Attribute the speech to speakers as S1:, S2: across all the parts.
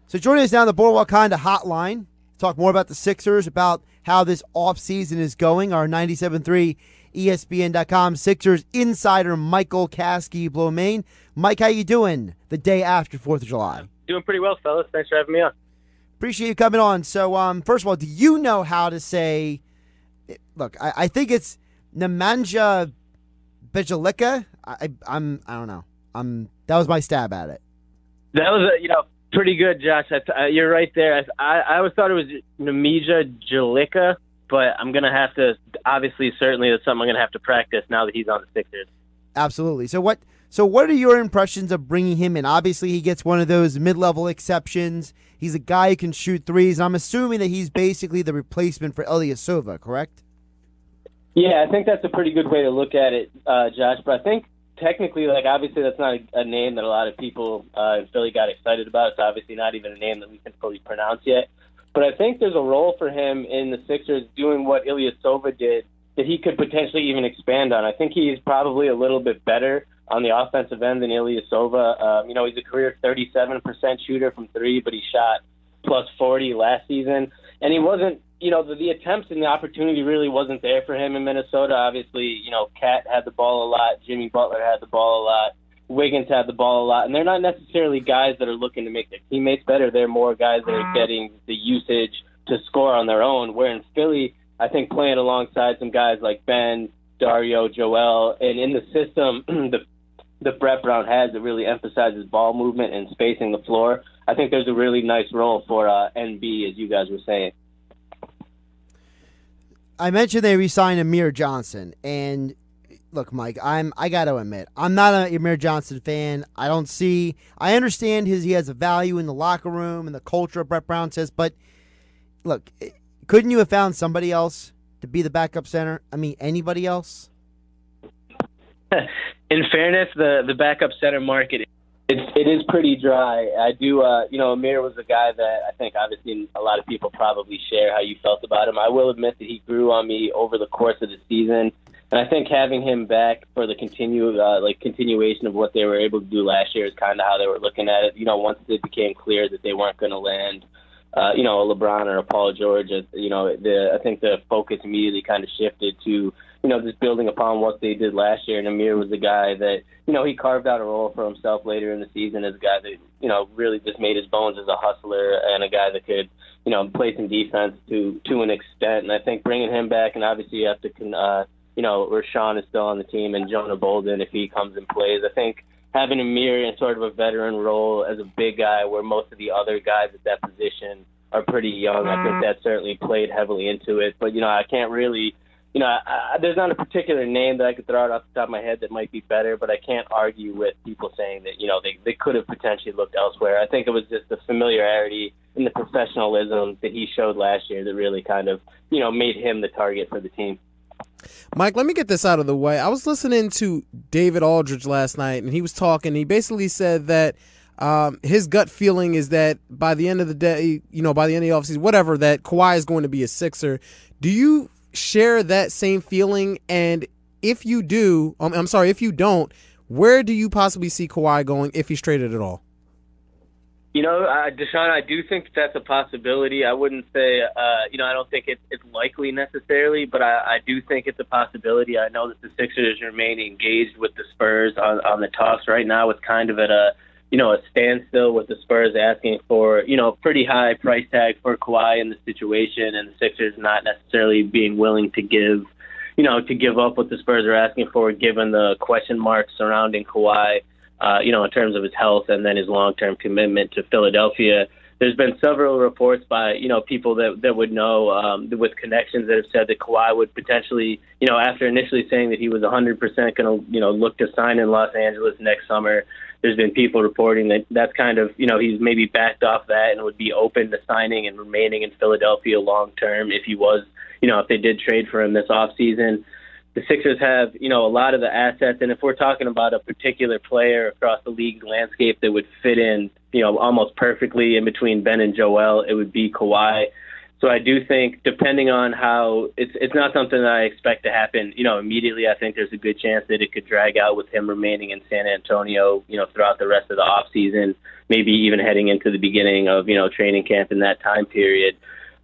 S1: So joining us now on the Boardwalk Honda hotline, talk more about the Sixers, about how this offseason is going, our 97.3 ESPN.com Sixers insider Michael Kaskey-Blomain. Mike, how you doing the day after 4th of July?
S2: I'm doing pretty well, fellas. Thanks for having me on.
S1: Appreciate you coming on. So, first of all, do you know how to say, look, I think it's Namanga Mitchell. I don't know. That was my stab at it.
S2: That was, pretty good, Josh. You're right there. I always thought it was Namanga Mitchell, but I'm going to have to, obviously, certainly that's something I'm going to have to practice now that he's on the Sixers.
S1: Absolutely. So what are your impressions of bringing him in? Obviously, he gets one of those mid-level exceptions. He's a guy who can shoot threes, and I'm assuming that he's basically the replacement for Ilyasova, correct?
S2: Yeah, I think that's a pretty good way to look at it, Josh. But I think technically, obviously that's not a name that a lot of people in Philly got excited about. It's obviously not even a name that we can fully pronounce yet. But I think there's a role for him in the Sixers doing what Ilyasova did that he could potentially even expand on. I think he's probably a little bit better on the offensive end than Ilyasova. He's a career 37% shooter from three, but he shot plus 40 last season. And he wasn't, the attempts and the opportunity really wasn't there for him in Minnesota. Obviously, Cat had the ball a lot. Jimmy Butler had the ball a lot. Wiggins had the ball a lot. And they're not necessarily guys that are looking to make their teammates better. They're more guys that are getting the usage to score on their own. Where in Philly, I think playing alongside some guys like Ben, Dario, Joel, and in the system that Brett Brown has that really emphasizes ball movement and spacing the floor, I think there's a really nice role for NB, as you guys were saying.
S1: I mentioned they re-signed Amir Johnson, and look, Mike, I got to admit, I'm not an Amir Johnson fan. I understand he has a value in the locker room and the culture, Brett Brown says, but look, couldn't you have found somebody else to be the backup center? I mean, anybody else?
S2: In fairness, the backup center market, it is pretty dry. I do, Amir was a guy that I think obviously a lot of people probably share how you felt about him. I will admit that he grew on me over the course of the season, and I think having him back for the continuation of what they were able to do last year is kind of how they were looking at it. Once it became clear that they weren't going to land, a LeBron or a Paul George, I think the focus immediately kind of shifted to just building upon what they did last year. And Amir was a guy that, he carved out a role for himself later in the season as a guy that, really just made his bones as a hustler and a guy that could, play some defense to an extent. And I think bringing him back, and obviously you have to, Rashawn is still on the team and Jonah Bolden, if he comes and plays, I think having Amir in sort of a veteran role as a big guy where most of the other guys at that position are pretty young, I think that certainly played heavily into it. But, I can't really, there's not a particular name that I could throw out off the top of my head that might be better, but I can't argue with people saying that, they could have potentially looked elsewhere. I think it was just the familiarity and the professionalism that he showed last year that really kind of, made him the target for the team.
S3: Mike, let me get this out of the way. I was listening to David Aldridge last night, and he was talking. He basically said that his gut feeling is that by the end of the day, by the end of the offseason, whatever, that Kawhi is going to be a Sixer. Do you share that same feeling? And if you do, if you don't, where do you possibly see Kawhi going if he's traded at all?
S2: Dashawn, I do think that's a possibility. I wouldn't say, I don't think it's likely necessarily, but I do think it's a possibility. I know that the Sixers remain engaged with the Spurs on the talks right now. It's kind of at a standstill with the Spurs asking for, pretty high price tag for Kawhi in the situation, and the Sixers not necessarily being willing to give up what the Spurs are asking for, given the question marks surrounding Kawhi, in terms of his health and then his long-term commitment to Philadelphia. There's been several reports by, people that would know with connections that have said that Kawhi would potentially, after initially saying that he was 100% going to, look to sign in Los Angeles next summer, there's been people reporting that that's kind of, he's maybe backed off that and would be open to signing and remaining in Philadelphia long-term if he was, if they did trade for him this offseason. The Sixers have, a lot of the assets, and if we're talking about a particular player across the league landscape that would fit in, almost perfectly in between Ben and Joel, it would be Kawhi. So I do think, depending on how it's not something that I expect to happen, immediately. I think there's a good chance that it could drag out with him remaining in San Antonio, throughout the rest of the off season, maybe even heading into the beginning of, training camp in that time period.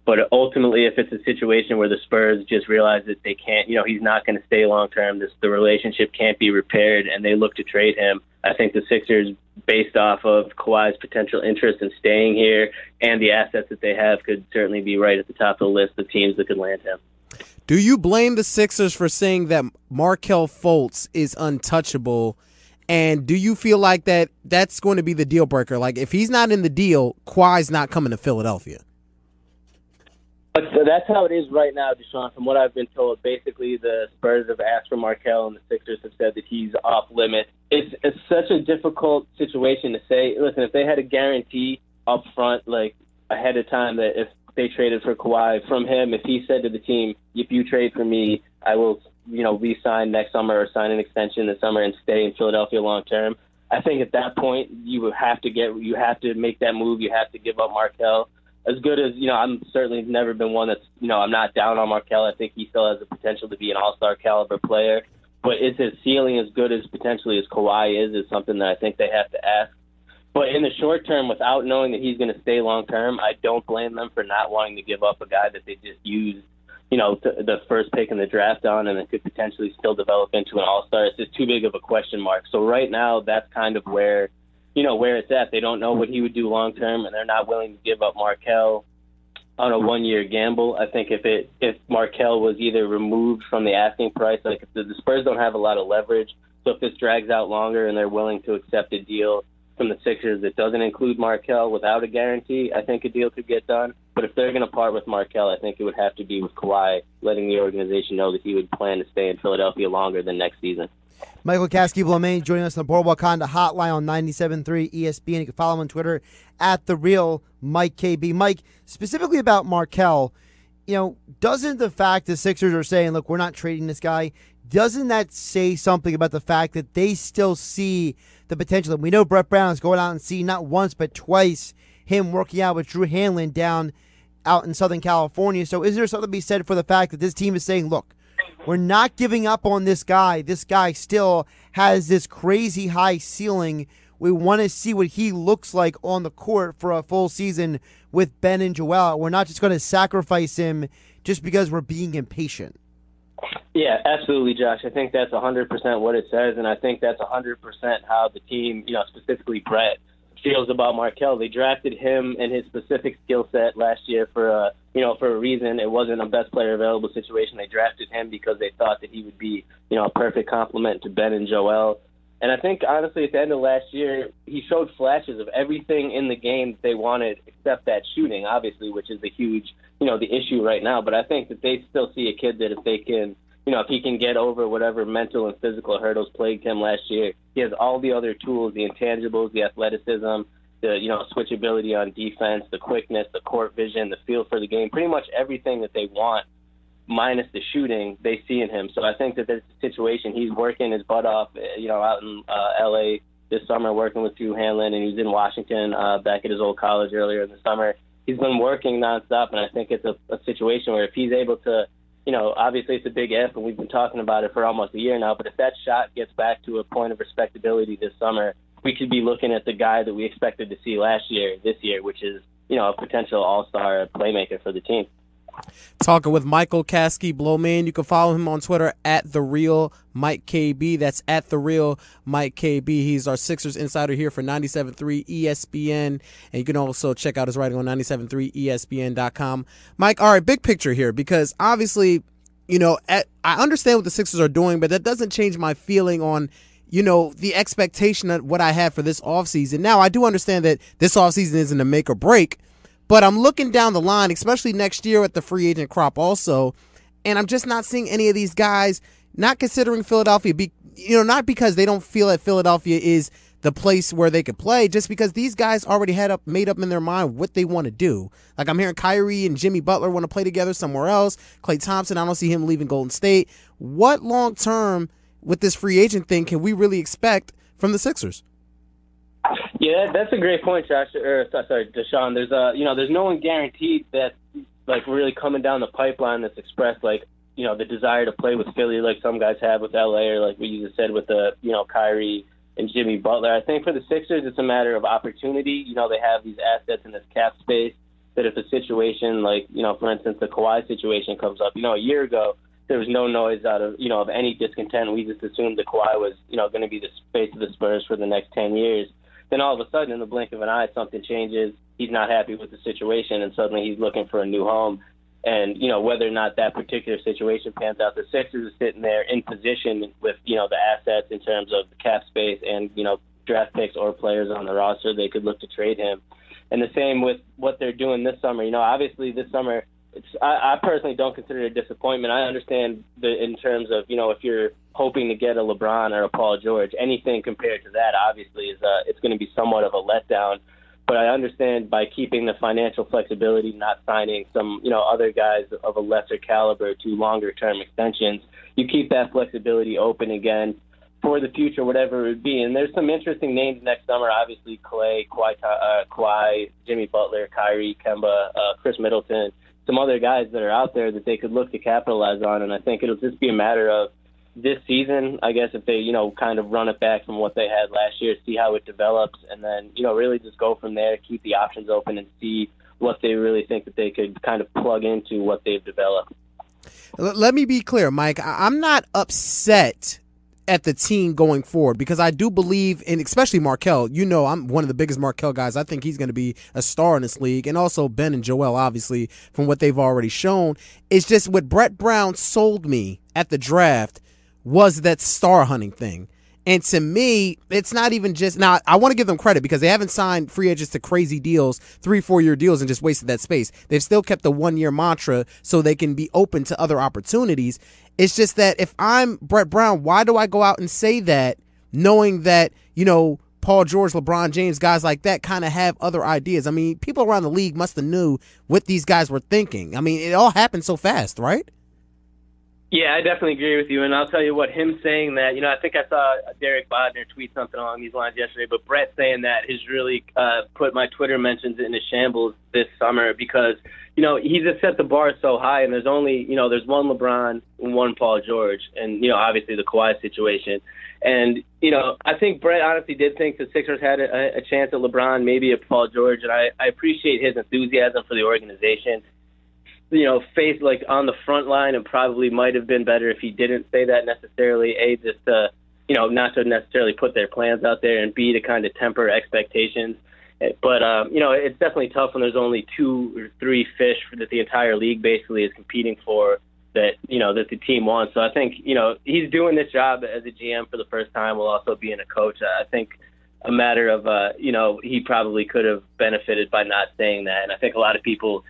S2: But ultimately, if it's a situation where the Spurs just realize that they can't, he's not going to stay long term, the relationship can't be repaired, and they look to trade him, I think the Sixers, based off of Kawhi's potential interest in staying here and the assets that they have, could certainly be right at the top of the list of teams that could land him.
S3: Do you blame the Sixers for saying that Markelle Fultz is untouchable? And do you feel like that's going to be the deal breaker? Like, if he's not in the deal, Kawhi's not coming to Philadelphia.
S2: So that's how it is right now, Dashawn. From what I've been told, basically the Spurs have asked for Markelle, and the Sixers have said that he's off limits. It's such a difficult situation to say. Listen, if they had a guarantee up front, like ahead of time, that if they traded for Kawhi from him, if he said to the team, "If you trade for me, I will, re-sign next summer or sign an extension this summer and stay in Philadelphia long term," I think at that point you have to make that move. You have to give up Markelle. As good as, I'm certainly never been one that's, I'm not down on Markelle. I think he still has the potential to be an all-star caliber player. But is his ceiling as good as potentially as Kawhi is something that I think they have to ask. But in the short term, without knowing that he's going to stay long term, I don't blame them for not wanting to give up a guy that they just used, the first pick in the draft on, and it could potentially still develop into an all-star. It's just too big of a question mark. So right now, that's kind of where it's at. They don't know what he would do long term, and they're not willing to give up Markelle on a one-year gamble. I think if Markelle was either removed from the asking price, like if the Spurs don't have a lot of leverage, so if this drags out longer and they're willing to accept a deal from the Sixers that doesn't include Markelle without a guarantee, I think a deal could get done. But if they're going to part with Markelle, I think it would have to be with Kawhi letting the organization know that he would plan to stay in Philadelphia longer than next season.
S1: Michael Kaskey-Blomain joining us on the Boardwalk Honda Hotline on 97.3 ESPN. You can follow him on Twitter at @TheRealMikeKB. Mike, specifically about Markelle, doesn't the fact the Sixers are saying, look, we're not trading this guy, doesn't that say something about the fact that they still see the potential? And we know Brett Brown is going out and see not once but twice him working out with Drew Hanlon down out in Southern California. So is there something to be said for the fact that this team is saying, look, we're not giving up on this guy. This guy still has this crazy high ceiling. We want to see what he looks like on the court for a full season with Ben and Joel. We're not just going to sacrifice him just because we're being impatient.
S2: Yeah, absolutely, Josh. I think that's 100% what it says, and I think that's 100% how the team, specifically Brett, feels about Markelle. They drafted him and his specific skill set last year for a reason. It wasn't a best player available situation. They drafted him because they thought that he would be, a perfect complement to Ben and Joel. And I think, honestly, at the end of last year, he showed flashes of everything in the game that they wanted except that shooting, obviously, which is the huge, the issue right now. But I think that they still see a kid that if they can, if he can get over whatever mental and physical hurdles plagued him last year, he has all the other tools, the intangibles, the athleticism, the, switchability on defense, the quickness, the court vision, the feel for the game, pretty much everything that they want, minus the shooting, they see in him. So I think that there's a situation. He's working his butt off, out in L.A. this summer, working with Drew Hanlon, and he was in Washington back at his old college earlier in the summer. He's been working nonstop, and I think it's a situation where if he's able to, obviously it's a big if, and we've been talking about it for almost a year now, but if that shot gets back to a point of respectability this summer, we could be looking at the guy that we expected to see this year, which is, a potential all-star playmaker for the team.
S3: Talking with Michael Kaskey-Blomain. You can follow him on Twitter at @TheRealMikeKB. That's at @TheRealMikeKB. He's our Sixers insider here for 97.3 ESPN. And you can also check out his writing on 97.3ESPN.com. Mike, all right, big picture here, because obviously, I understand what the Sixers are doing, but that doesn't change my feeling on, the expectation of what I had for this offseason. Now, I do understand that this offseason isn't a make or break, but I'm looking down the line, especially next year at the free agent crop also, and I'm just not seeing any of these guys not considering Philadelphia, not because they don't feel that Philadelphia is the place where they could play, just because these guys already made up in their mind what they want to do. Like, I'm hearing Kyrie and Jimmy Butler want to play together somewhere else. Klay Thompson, I don't see him leaving Golden State. What long-term with this free agent thing can we really expect from the Sixers?
S2: Yeah, that's a great point, Josh. Sorry, Dashawn. There's no one guaranteed that like really coming down the pipeline that's expressed, like, the desire to play with Philly like some guys have with LA, or like what you just said with the, Kyrie and Jimmy Butler. I think for the Sixers, it's a matter of opportunity. They have these assets in this cap space that if a situation like, for instance, the Kawhi situation comes up, a year ago, there was no noise out of, of any discontent. We just assumed that Kawhi was, going to be the face of the Spurs for the next 10 years. Then all of a sudden, in the blink of an eye, something changes. He's not happy with the situation, and suddenly he's looking for a new home. And, whether or not that particular situation pans out, the Sixers are sitting there in position with, the assets in terms of the cap space and, draft picks or players on the roster. They could look to trade him. And the same with what they're doing this summer. Obviously this summer, I personally don't consider it a disappointment. I understand in terms of, if you're hoping to get a LeBron or a Paul George, anything compared to that obviously is it's going to be somewhat of a letdown. But I understand by keeping the financial flexibility, not signing some, other guys of a lesser caliber to longer-term extensions, you keep that flexibility open again for the future, whatever it would be. And there's some interesting names next summer, obviously Clay, Kawhi, Jimmy Butler, Kyrie, Kemba, Chris Middleton, some other guys that are out there that they could look to capitalize on. And I think it'll just be a matter of this season, I guess, if they, kind of run it back from what they had last year, see how it develops, and then, really just go from there, keep the options open and see what they really think that they could kind of plug into what they've developed.
S3: Let me be clear, Mike. I'm not upset at the team going forward because I do believe in, especially Markelle. I'm one of the biggest Markelle guys. I think he's going to be a star in this league, and also Ben and Joel, obviously, from what they've already shown. It's just what Brett Brown sold me at the draft was that star hunting thing. And to me, it's not even just, now I want to give them credit because they haven't signed free agents to crazy deals, 3-4 year deals, and just wasted that space. They've still kept the 1 year mantra so they can be open to other opportunities. It's just that if I'm Brett Brown, why do I go out and say that knowing that, Paul George, LeBron James, guys like that kind of have other ideas? I mean, people around the league must have knew what these guys were thinking. I mean, it all happened so fast, right?
S2: Yeah, I definitely agree with you, and I'll tell you what, him saying that, I think I saw Derek Bodner tweet something along these lines yesterday, but Brett saying that has really put my Twitter mentions into shambles this summer because, he's just set the bar so high, and there's only, there's one LeBron and one Paul George, and, obviously the Kawhi situation. And, I think Brett honestly did think the Sixers had a chance at LeBron, maybe at Paul George, and I appreciate his enthusiasm for the organization. Face like on the front line, and probably might have been better if he didn't say that necessarily. A, just to, not to necessarily put their plans out there, and B, to kind of temper expectations. But, it's definitely tough when there's only 2 or 3 fish that the entire league basically is competing for that, that the team wants. So I think, he's doing this job as a GM for the first time while also being a coach. I think a matter of, he probably could have benefited by not saying that. And I think a lot of people,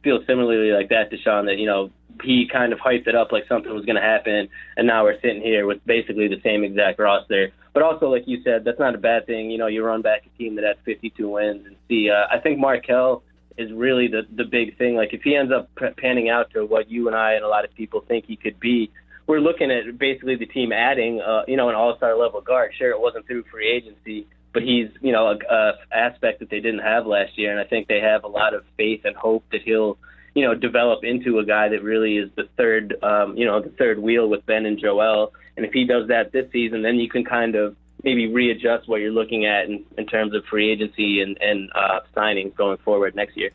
S2: feel similarly like that, Dashawn, that, he kind of hyped it up like something was going to happen, and now we're sitting here with basically the same exact roster. But also, like you said, that's not a bad thing. You run back a team that has 52 wins and see. I think Markelle is really the big thing. Like, if he ends up panning out to what you and I and a lot of people think he could be, we're looking at basically the team adding, an all-star level guard. Sure, it wasn't through free agency, but he's, a aspect that they didn't have last year, and I think they have a lot of faith and hope that he'll, develop into a guy that really is the third wheel with Ben and Joel. And if he does that this season, then you can kind of maybe readjust what you're looking at in terms of free agency and signings going forward next year.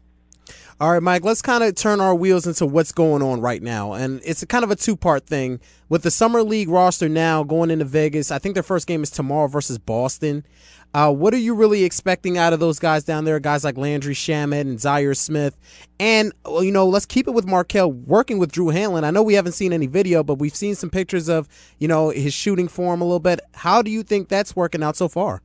S3: All right, Mike, let's kind of turn our wheels into what's going on right now. And it's a kind of a 2-part thing. With the Summer League roster now going into Vegas, I think their first game is tomorrow versus Boston. What are you really expecting out of those guys down there, guys like Landry Shamet and Zaire Smith? And, let's keep it with Markelle working with Drew Hanlon. I know we haven't seen any video, but we've seen some pictures of, his shooting form a little bit. How do you think that's working out so far?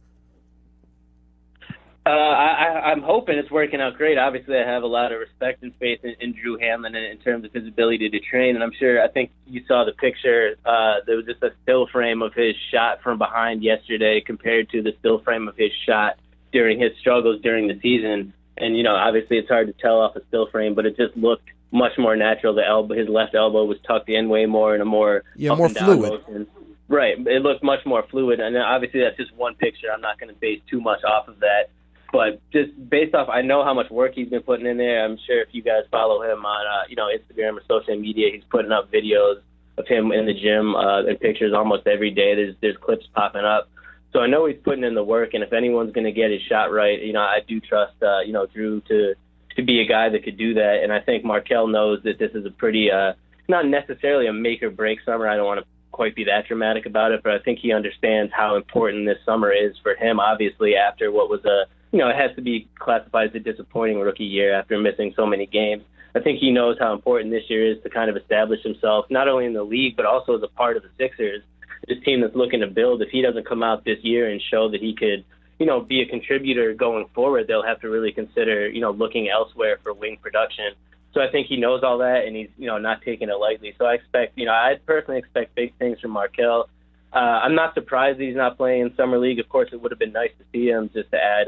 S2: I'm hoping it's working out great. Obviously, I have a lot of respect and faith in Drew Hanlon in terms of his ability to train. And I think you saw the picture. There was just a still frame of his shot from behind yesterday compared to the still frame of his shot during his struggles during the season. And, obviously it's hard to tell off a still frame, but it just looked much more natural. His left elbow was tucked in way more in a more
S3: more fluid
S2: motion. Right. It looked much more fluid. And obviously that's just one picture. I'm not going to base too much off of that. But just based off, I know how much work he's been putting in there. I'm sure if you guys follow him on, Instagram or social media, he's putting up videos of him in the gym and pictures almost every day. There's clips popping up. So I know he's putting in the work, and if anyone's going to get his shot right, I do trust, Drew to be a guy that could do that. And I think Markelle knows that this is a pretty, not necessarily a make or break summer. I don't want to quite be that dramatic about it, but I think he understands how important this summer is for him, obviously, after what was it has to be classified as a disappointing rookie year after missing so many games. I think he knows how important this year is to kind of establish himself, not only in the league, but also as a part of the Sixers, this team that's looking to build. If he doesn't come out this year and show that he could, be a contributor going forward, they'll have to really consider, looking elsewhere for wing production. So I think he knows all that, and he's, not taking it lightly. So I expect, I personally expect big things from Markelle. I'm not surprised that he's not playing in Summer League. Of course, it would have been nice to see him just to add,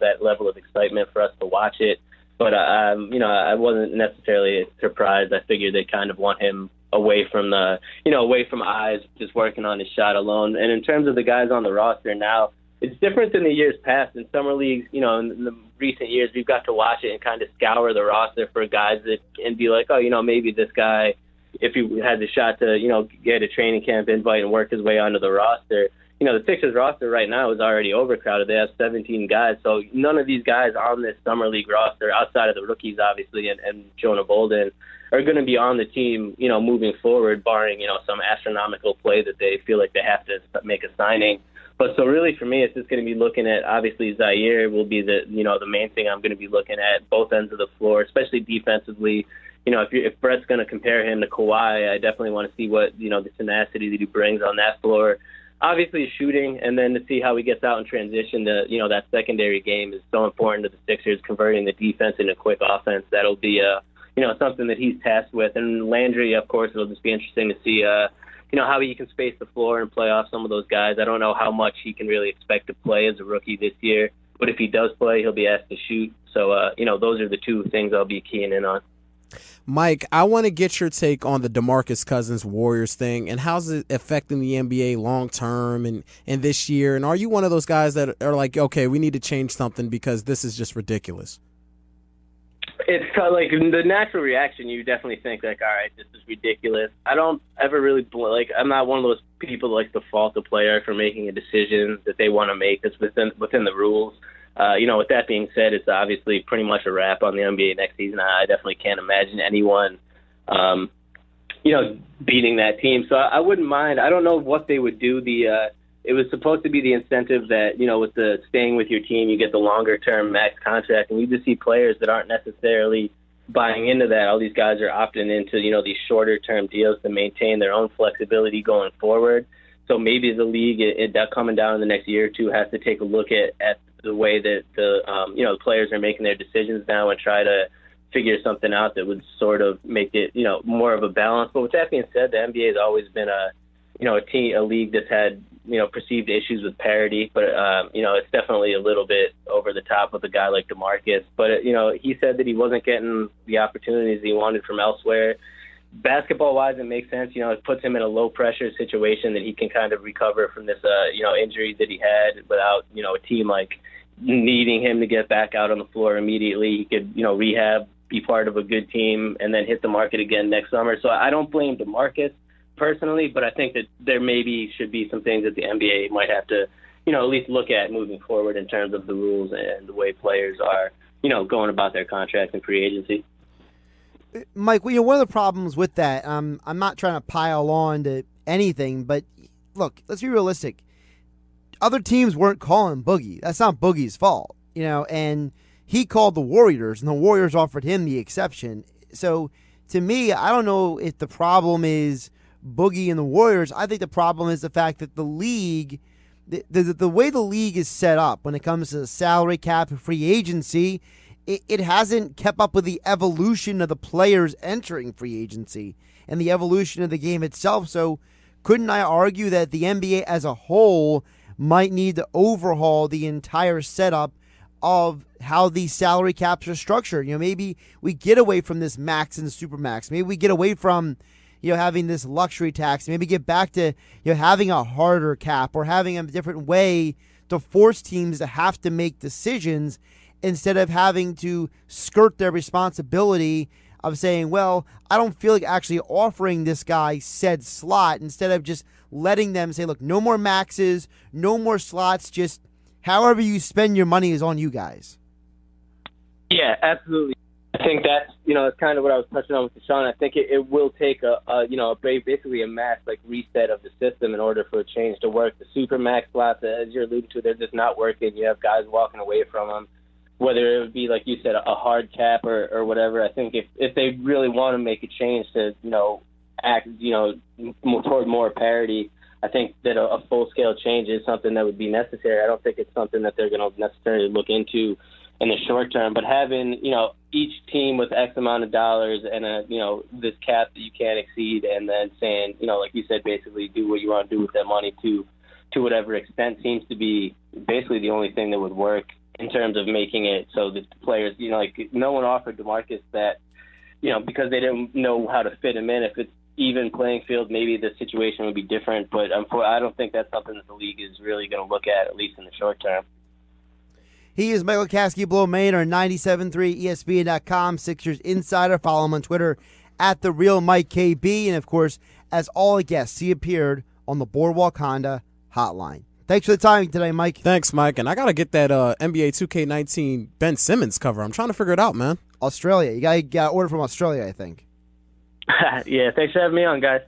S2: that level of excitement for us to watch it. But, I wasn't necessarily surprised. I figured they kind of want him away from away from eyes, just working on his shot alone. And in terms of the guys on the roster now, it's different than the years past. In Summer League, in the recent years, we've got to watch it and kind of scour the roster for guys that and be like, maybe this guy, if he had the shot to, get a training camp invite and work his way onto the roster. The Sixers roster right now is already overcrowded. They have 17 guys, so none of these guys on this Summer League roster, outside of the rookies, obviously, and Jonah Bolden, are going to be on the team, moving forward, barring, some astronomical play that they feel like they have to make a signing. But so really for me, it's just going to be looking at, obviously, Zaire will be the main thing I'm going to be looking at, both ends of the floor, especially defensively. If Brett's going to compare him to Kawhi, I definitely want to see what, the tenacity that he brings on that floor. Obviously, shooting, and then to see how he gets out in transition to, that secondary game is so important to the Sixers, converting the defense into quick offense. That'll be, something that he's tasked with. And Landry, of course, it'll just be interesting to see, how he can space the floor and play off some of those guys. I don't know how much he can really expect to play as a rookie this year, but if he does play, he'll be asked to shoot. So, those are the two things I'll be keying in on.
S3: Mike, I want to get your take on the DeMarcus Cousins Warriors thing and how's it affecting the NBA long term and this year. And are you one of those guys that are like, okay, we need to change something because this is just ridiculous?
S2: It's kind of like the natural reaction. You definitely think like, all right, this is ridiculous. I don't ever really I'm not one of those people that likes to fault the player for making a decision that they want to make that's within the rules. With that being said, it's obviously pretty much a wrap on the NBA next season. I definitely can't imagine anyone, beating that team. So I wouldn't mind. I don't know what they would do. It was supposed to be the incentive that, with the staying with your team, you get the longer-term max contract. And you just see players that aren't necessarily buying into that. All these guys are opting into, these shorter-term deals to maintain their own flexibility going forward. So maybe the league, that coming down in the next year or two, has to take a look at the way that the players are making their decisions now and try to figure something out that would sort of make it, more of a balance. But with that being said, the NBA has always been a league that's had, perceived issues with parity, but, it's definitely a little bit over the top with a guy like DeMarcus. But, he said that he wasn't getting the opportunities he wanted from elsewhere. Basketball-wise, it makes sense. It puts him in a low-pressure situation that he can kind of recover from this, injury that he had without, a team like needing him to get back out on the floor immediately. He could, rehab, be part of a good team, and then hit the market again next summer. So I don't blame DeMarcus personally, but I think that there maybe should be some things that the NBA might have to, at least look at moving forward in terms of the rules and the way players are, going about their contracts and free agency.
S1: Mike, one of the problems with that, I'm not trying to pile on to anything, but look, let's be realistic. Other teams weren't calling Boogie. That's not Boogie's fault, and he called the Warriors, and the Warriors offered him the exception. So to me, I don't know if the problem is Boogie and the Warriors. I think the problem is the fact that the league, the way the league is set up when it comes to the salary cap and free agency, it hasn't kept up with the evolution of the players entering free agency and the evolution of the game itself. So couldn't I argue that the NBA as a whole might need to overhaul the entire setup of how these salary caps are structured? Maybe we get away from this max and supermax. Maybe we get away from, having this luxury tax. Maybe get back to, having a harder cap or having a different way to force teams to have to make decisions instead of having to skirt their responsibility of saying, well, I don't feel like actually offering this guy said slot, instead of just letting them say, look, no more maxes, no more slots, just however you spend your money is on you guys.
S2: Yeah, absolutely. I think that's, it's kind of what I was touching on with Dashawn. I think it will take basically a mass reset of the system in order for a change to work. The super max slots, as you're alluding to, they're just not working. You have guys walking away from them, whether it would be, like you said, a hard cap or whatever. I think if they really want to make a change to, act, toward more parity, I think that a full-scale change is something that would be necessary. I don't think it's something that they're going to necessarily look into in the short term, but having, each team with X amount of dollars and this cap that you can't exceed, and then saying, like you said, basically do what you want to do with that money to whatever extent, seems to be basically the only thing that would work in terms of making it so that the players, no one offered DeMarcus that, because they didn't know how to fit him in. If it's even playing field, maybe the situation would be different, but I don't think that's something that the league is really going to look at least in the short term.
S1: He is Michael Kaskey-Blomain, our 97.3 ESPN.com Sixers insider. Follow him on Twitter at @TheRealMikeKB. And, of course, as all guests, he appeared on the Boardwalk Honda Hotline. Thanks for the time today, Mike.
S3: Thanks, Mike. And I got to get that NBA 2K19 Ben Simmons cover. I'm trying to figure it out, man.
S1: Australia. You got to order from Australia, I think.
S2: Yeah, thanks for having me on, guys.